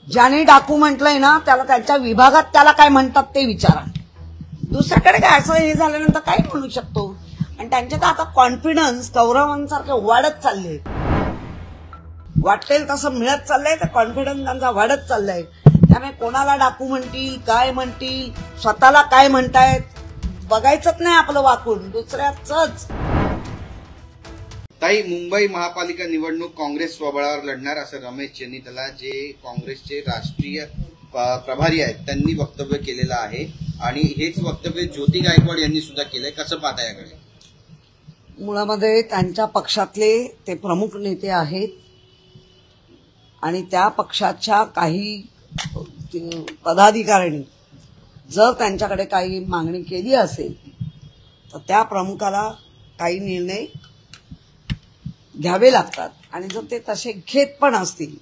ज्याने डाकू म्हटलंय ना त्याला त्यांच्या विभागात त्याला काय म्हणतात ते विचारा. दुसऱ्याकडे काय असं हे झाल्यानंतर काय म्हणू शकतो. आणि त्यांच्यात आता कॉन्फिडन्स कौरवांसारखे वाढत चालले, वाटेल तसं मिळत चाललंय, तर कॉन्फिडन्स त्यांचा वाढत चाललाय. त्यामुळे कोणाला डाकू म्हणतील, काय म्हणतील, स्वतःला काय म्हणतायत बघायचंच नाही आपलं वाकून, दुसऱ्याच. ताई, मुंबई महापालिका निवडणूक काँग्रेस स्वबळावर लढणार असं रमेश चेन्नीतला जे काँग्रेसचे राष्ट्रीय प्रभारी आहेत त्यांनी वक्तव्य केलेलं आहे. आणि हेच वक्तव्य ज्योती गायकवाड यांनी सुद्धा केलंय. कसं पाहता याकडे? मुळामध्ये त्यांच्या पक्षातले ते प्रमुख नेते आहेत आणि त्या पक्षाच्या काही पदाधिकाऱ्यांनी जर त्यांच्याकडे काही मागणी केली असेल तर त्या प्रमुखाला काही निर्णय घ्यावे लागतात. आणि जर ते तसे घेत पण असतील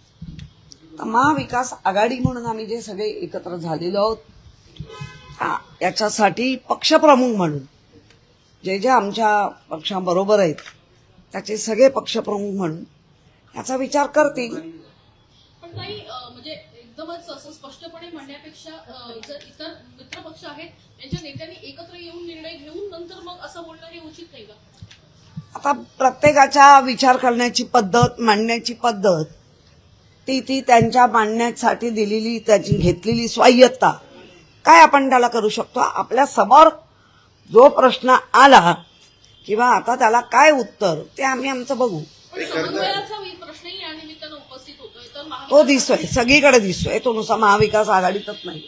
तर महाविकास आघाडी म्हणून आम्ही जे सगळे एकत्र झालेलो आहोत याच्यासाठी पक्षप्रमुख म्हणून जे जे आमच्या पक्षाबरोबर आहेत त्याचे सगळे पक्षप्रमुख म्हणून याचा विचार करतील. पण काही म्हणजे एकदमच असं स्पष्टपणे म्हणण्यापेक्षा जर इतर मित्र पक्ष आहेत त्यांच्या नेत्यांनी एकत्र येऊन निर्णय घेऊन नंतर मग असं बोलणं हे उचित नाही का? आता प्रत्येकाच्या विचार करण्याची पद्धत, मांडण्याची पद्धत ती त्यांच्या मांडण्यासाठी दिलेली त्याची घेतलेली स्वायत्ता काय आपण त्याला करू शकतो. आपल्या समोर जो प्रश्न आला किंवा आता त्याला काय उत्तर ते आम्ही आमचं बघू. समन्वयाचा प्रश्नही या निमित्तानं उपस्थित होतोय तर तो दिसतोय, सगळीकडे दिसतोय. तो नुसता महाविकास आघाडीतच नाही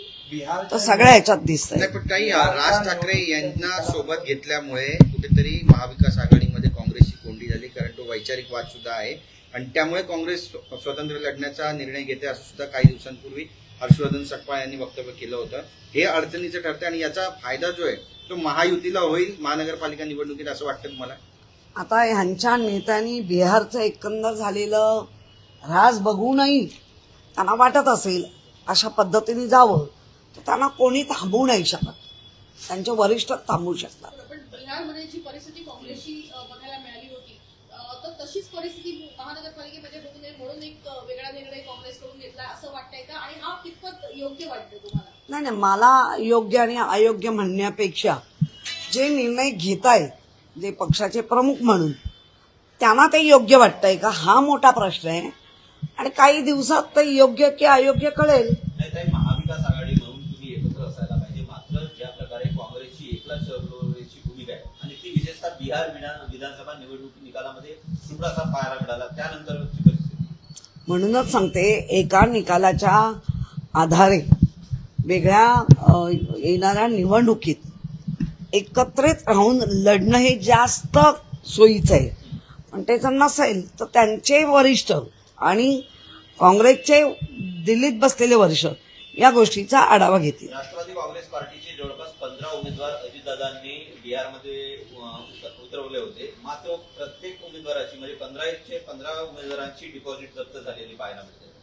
तर सगळ्या ह्याच्यात दिसतंय. पण काही राज ठाकरे यांना सोबत घेतल्यामुळे कुठेतरी महाविकास आघाडीमध्ये काँग्रेसची कोंडी झाली, कारण तो वैचारिक वाद सुद्धा आहे. आणि त्यामुळे काँग्रेस स्वतंत्र लढण्याचा निर्णय घेते असं सुद्धा काही दिवसांपूर्वी हर्षवर्धन सकपाळ यांनी वक्तव्य केलं होतं. हे अडचणीचं ठरतं आणि याचा फायदा जो आहे तो महायुतीला होईल महानगरपालिका निवडणुकीत, असं वाटतं तुम्हाला? आता ह्यांच्या नेत्यांनी बिहारचं एकंदर झालेलं राज बघूनही त्यांना वाटत असेल अशा पद्धतीने जावं तर त्यांना कोणी थांबवू नाही शकत. त्यांचे वरिष्ठ थांबवू शकतात. पण बिहारमध्ये जी परिस्थिती काँग्रेसची बघायला मिळाली होती तर तशीच परिस्थिती महानगरपालिकेमध्ये होऊ नये म्हणून एक वेगळा निर्णय काँग्रेसकडून घेतला असं वाटतंय का? आणि हा कितपत योग्य वाटतंय तुम्हाला? नाही, मला योग्य आणि अयोग्य म्हणण्यापेक्षा जे निर्णय घेतायत जे पक्षाचे प्रमुख म्हणून त्यांना ते योग्य वाटतंय का हा मोठा प्रश्न आहे. आणि काही दिवसात ते योग्य की अयोग्य कळेल. महाविकास आघाडी म्हणून तुम्ही एकत्र असायला पाहिजे, मात्र ज्या प्रकारे काँग्रेसची एकला चळवळीची भूमिका आहे आणि ती विशेषतः बिहार विधानसभा निवडणूक निकालामध्ये थोडासा पाहायला मिळाला त्यानंतरची परिस्थिती. म्हणूनच सांगते एका निकालाच्या आधारे वेगळ्या येणाऱ्या निवडणुकीत एकत्रित राहून लढणं हे जास्त सोयीचं आहे. पण ते जर नसेल तर त्यांचे वरिष्ठ आणि काँग्रेसचे दिल्लीत बसलेले वरिष्ठ या गोष्टीचा आढावा घेतील. राष्ट्रवादी काँग्रेस पार्टीचे जवळपास 15 उमेदवार अजितदादांनी बिहारमध्ये उतरवले होते, मात्र प्रत्येक उमेदवाराची म्हणजे 15 उमेदवारांची डिपॉझिट जप्त झालेली पाहायला मिळते.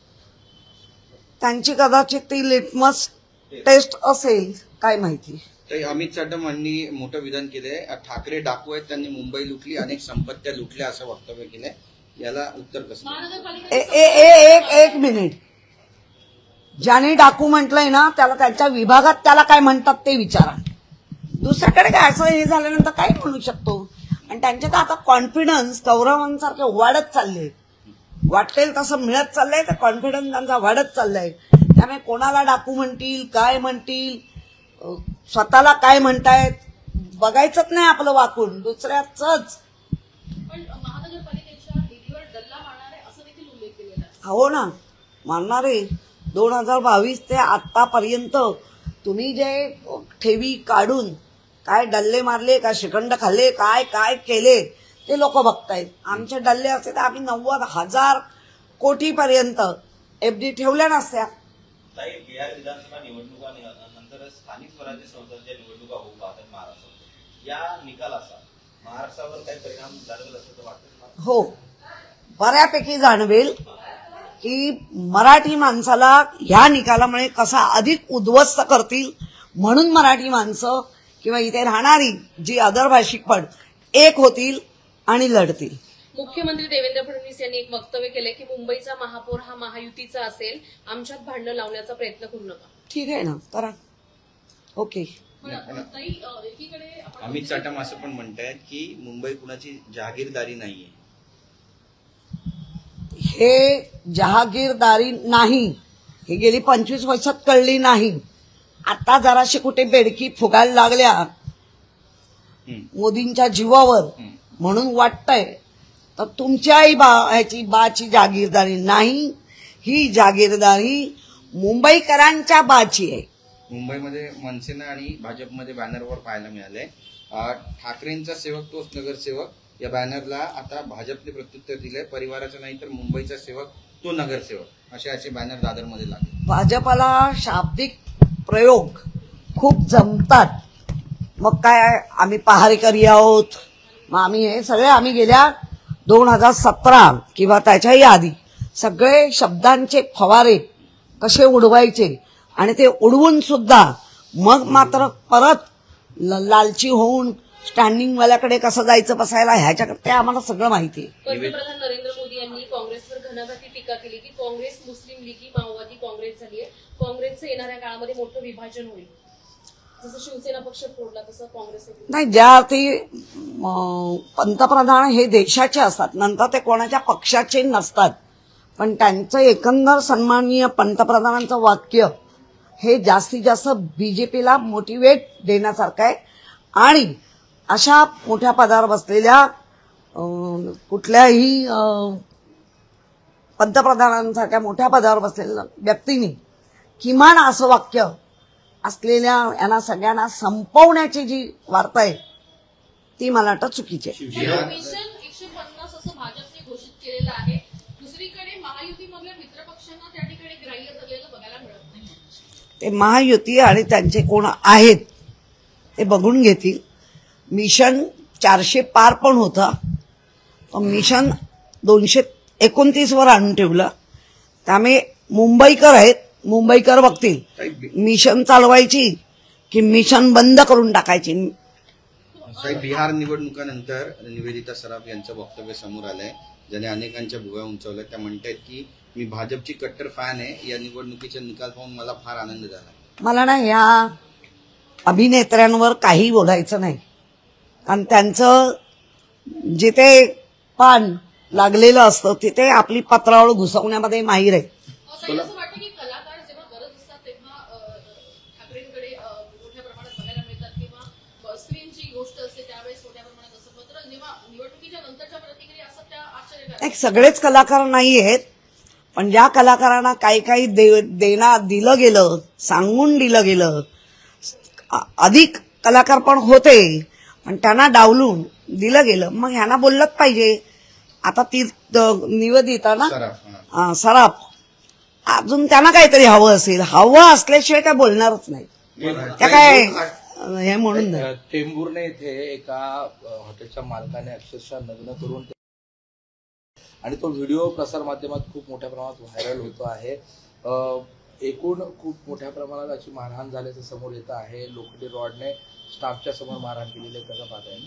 त्यांची कदाचित ती लिटमस टेस्ट असेल, काय माहिती. अमित साटम यांनी मोठं विधान केलंय. ठाकरे डाकू आहेत, त्यांनी मुंबई लुटली, अनेक संपत्त्या लुटल्या असं वक्तव्य केलंय. याला उत्तर कसं? एक मिनिट. ज्याने डाकू म्हटलंय ना त्याला त्यांच्या विभागात त्याला काय म्हणतात ते विचारा. दुसऱ्याकडे काय असं हे झाल्यानंतर काय म्हणू शकतो. आणि त्यांच्यात आता कॉन्फिडन्स कौरवांसारखे वाढत चालले, वाटेल तसं मिळत चाललंय, तर कॉन्फिडन्स त्यांचा वाढत चाललाय. त्यामुळे कोणाला डाकू म्हणतील, काय म्हणतील, स्वतःला काय म्हणतायत बघायचंच नाही आपलं वाकून, दुसऱ्याच. पण महानगरपालिकेच्या निधीवर डल्ला मारणार आहे असं देखील उल्लेख केलेला आहे. हो ना, मारणारे 2022 ते आतापर्यंत तुम्ही जे ठेवी काढून काय डल्ले मारले, काय श्रीखंड खाल्ले, काय काय केले ते लोक बघतायत. आमचे डल्ले असते तर आम्ही 90,000 कोटीपर्यंत एफडी ठेवल्या नसत्या. बिहार विधानसभा निवडणुकानंतर स्थानिक स्वराज्य संस्थांच्या निवडणुका होऊ पाहतात महाराष्ट्रात. या निकालाचा महाराष्ट्रावर काही परिणाम जाणवेल असं वाटतं? हो, बऱ्यापैकी जाणवेल की मराठी माणसाला ह्या निकालामुळे कसा अधिक उद्ध्वस्त करतील, म्हणून मराठी माणसं किंवा इथे राहणारी जी अदर भाषिक पण एक होतील आणि लढतील. मुख्यमंत्री देवेंद्र फडणवीस यांनी एक वक्तव्य केलंय की मुंबईचा महापौर हा महायुतीचा असेल, आमच्यात भांडणं लावण्याचा प्रयत्न करू नका. ठीक आहे ना, करा. ओके. ताई, एकीकडे आपण अमित चाटम असं पण म्हणतायत की मुंबई कुणाची जहागीरदारी नाहीये. हे जहागीरदारी नाही, हे गेली 25 वर्षात कळली नाही. आता जराशी कुठे बेडकी फुगायला लागल्या मोदींच्या जीवावर म्हणून वाटतंय. तर तुमच्याही ह्याची बाची जहागीरदारी नाही, ही जहागीरदारी मुंबईकरांच्या बाची आहे. मुंबईमध्ये मनसेनं आणि भाजपमध्ये बॅनरवर पाहायला मिळालंय ठाकरेंचा सेवक तोच नगरसेवक. या बॅनरला आता भाजपने प्रत्युत्तर दिलंय, परिवाराचा नाही तर मुंबईचा सेवक तो नगरसेवक, असे बॅनर दादरमध्ये लागले. भाजपाला शाब्दिक प्रयोग खूप जमतात. मग काय आम्ही पहारेकरी आहोत, मग आम्ही हे सगळे आम्ही गेल्या 2017 किंवा त्याच्याही आधी सगळे शब्दांचे फवारे कसे उडवायचे आणि ते उडवून सुद्धा मग मात्र परत लालची होऊन स्टँडिंग वाल्याकडे कसं जायचं बसायला ह्याच्याकडे ते आम्हाला सगळं माहिती आहे. पंतप्रधान नरेंद्र मोदी यांनी काँग्रेसवर घणाघाती टीका केली की काँग्रेस मुस्लिम लीगी माओवादी काँग्रेस झाली आहे. काँग्रेसचं येणाऱ्या काळामध्ये मोठं विभाजन होईल. जसं शिवसेना पक्ष फोडला तसं काँग्रेस नाही. ज्या ते पंतप्रधान हे देशाचे असतात, नंतर ते कोणाच्या पक्षाचे नसतात, पण त्यांचं एकंदर सन्माननीय पंतप्रधानांचं वाक्य हे जास्तीत जास्त बीजेपीला मोटिवेट देण्यासारखं आहे. आणि अशा मोठ्या पदावर बसलेल्या कुठल्याही पंतप्रधानांसारख्या मोठ्या पदावर बसलेल्या व्यक्तींनी किमान असं वाक्य असलेल्या यांना सगळ्यांना संपवण्याची जी वार्ता आहे ती मला वाटतं चुकीची आहे. मिशन 150 असं भाजपने घोषित केलेलं आहे. दुसरीकडे महायुतीमधल्या मित्रपक्षांना त्या ठिकाणी ग्राह्य धरलेलं बघायला मिळत नाही. ते महायुती आणि त्यांचे कोण आहेत ते बघून घेतील. मिशन 400 पार पण होता, पण मिशन 229 वर आणून ठेवलं. त्यामुळे मुंबईकर आहेत, मुंबईकर बघतील मिशन चालवायची की मिशन बंद करून टाकायची. बिहार निवडणुकानंतर निवेदिता सराफ यांचं वक्तव्य समोर आलंय, ज्याने अनेकांच्या भुवया उंचावल्या. त्या म्हणतायत की मी भाजपची कट्टर फॅन आहे, या निवडणुकीचा निकाल पाहून मला फार आनंद झाला. मला ना या अभिनेत्र्यांवर काही बोलायचं नाही, कारण त्यांचं जिथे पान लागलेलं असतं तिथे आपली पत्रावळ घुसवण्यामध्ये माहीर आहे. ताई, असं वाटतं की कलाकार जेव्हा गरज असतात तेव्हा ठाकरेंकडे मोठ्या प्रमाणात बघायला मिळतात किंवा स्क्रीनची गोष्ट असते त्यावेळेस मोठ्या प्रमाणात असतं, मात्र जेव्हा निवडणुकीच्या नंतरच्या प्रतिक्रिया असतात त्या आश्चर्यकारक. एक सगळेच कलाकार नाही आहेत, पण ज्या कलाकारांना काही दिलं गेलं, सांगून दिलं गेलं, अधिक कलाकार पण होते पण त्यांना डावलून दिलं गेलं, मग ह्यांना बोललंच पाहिजे. आता ती निवेदिता ना सराफ, अजून त्यांना काहीतरी हवं असेल, हवं असल्याशिवाय त्या बोलणारच नाही. त्या काय हे म्हणून टेंभुर्णे इथे एका हॉटेलच्या मालकाने अक्षरशः लग्न करून आणि तो व्हिडिओ प्रसारमाध्यमात खूप मोठ्या प्रमाणात व्हायरल होतो आहे. एकूण खूप मोठ्या प्रमाणात अशी मारहाण झाल्याचं समोर येतं आहे. लोखंडी रॉडने स्टाफच्या समोर मारहाण केलेली आहे. कसं पाहताय?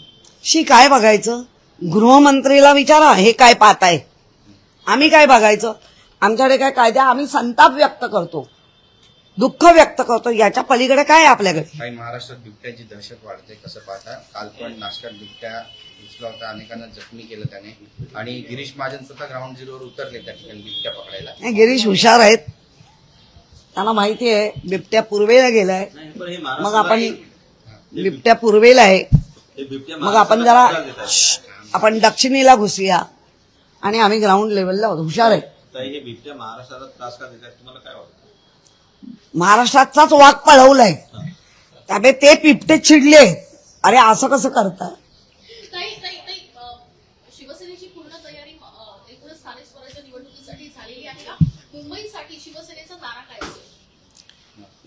शी काय बघायचं? गृहमंत्रीला विचारा हे काय पाहताय, आम्ही काय बघायचं? आमच्याकडे काय कायदा? आम्ही संताप व्यक्त करतो, दुःख व्यक्त करतो, याच्या पलीकडे काय आपल्याकडे? काही महाराष्ट्रात बिबट्याची दहशत वाढते, कसं पाहता? काल पण नाशकात बिबट्या घुसला होता, अनेकांना जखमी केलं त्याने, आणि गिरीश महाजन स्वतः ग्राउंड झिरोवर उतरले त्या ठिकाणी बिबट्या पकडायला. गिरीश हुशार आहेत, त्यांना माहिती आहे बिबट्या पूर्वेला गेलाय. मग आपण बिबट्या पूर्वेला आहे, मग आपण जरा आपण दक्षिणेला घुसूया आणि आम्ही ग्राउंड लेवलला हुशार आहे. हे बिबट्या महाराष्ट्राला त्रास का देतात तुम्हाला काय वाटतं? महाराष्ट्राचाच वाघ पळवलाय, त्यामुळे ते बिबटे चिडले, अरे असं कसं करता? ताई, शिवसेनेची पूर्ण तयारी एकूणच स्थानिक स्वराज्य निवडणुकीसाठी झालेली आहे का? मुंबईसाठी शिवसेनेचा नारा काय असेल?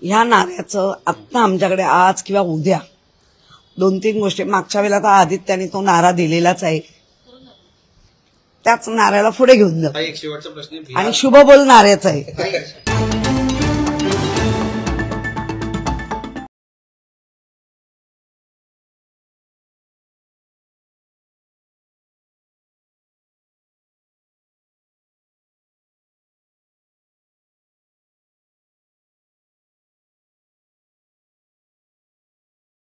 ह्या नाऱ्याचं आत्ता आमच्याकडे आज किंवा उद्या 2-3 गोष्टी, मागच्या वेळेला तर आदित्याने तो नारा दिलेलाच आहे, त्याच नाऱ्याला पुढे घेऊन जा. एक शेवटचा प्रश्न, आणि शुभ बोल नाऱ्याचा आहे.